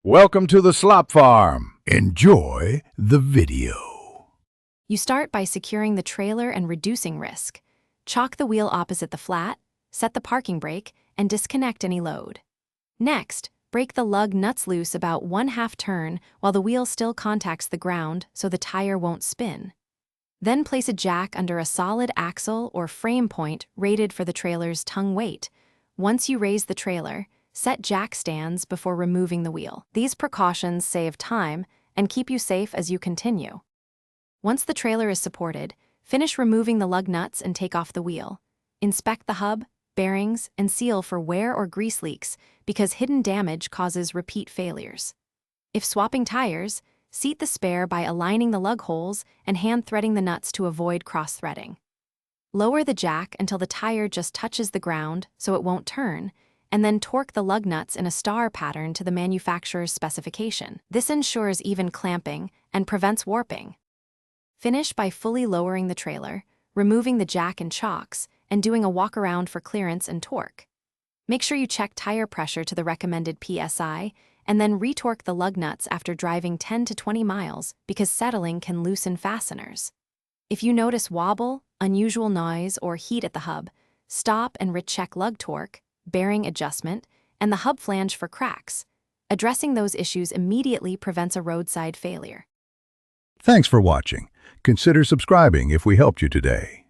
Welcome to the slop farm. Enjoy the video. You start by securing the trailer and reducing risk. Chock the wheel opposite the flat, set the parking brake, and disconnect any load. Next, break the lug nuts loose about 1/2 turn while the wheel still contacts the ground so the tire won't spin. Then place a jack under a solid axle or frame point rated for the trailer's tongue weight. Once you raise the trailer, set jack stands before removing the wheel. These precautions save time and keep you safe as you continue. Once the trailer is supported, finish removing the lug nuts and take off the wheel. Inspect the hub, bearings, and seal for wear or grease leaks because hidden damage causes repeat failures. If swapping tires, seat the spare by aligning the lug holes and hand-threading the nuts to avoid cross-threading. Lower the jack until the tire just touches the ground so it won't turn, and then torque the lug nuts in a star pattern to the manufacturer's specification. This ensures even clamping and prevents warping. Finish by fully lowering the trailer, removing the jack and chocks, and doing a walk-around for clearance and torque. Make sure you check tire pressure to the recommended PSI, and then retorque the lug nuts after driving 10 to 20 miles because settling can loosen fasteners. If you notice wobble, unusual noise, or heat at the hub, stop and recheck lug torque, bearing adjustment, and the hub flange for cracks. Addressing those issues immediately prevents a roadside failure. Thanks for watching. Consider subscribing if we helped you today.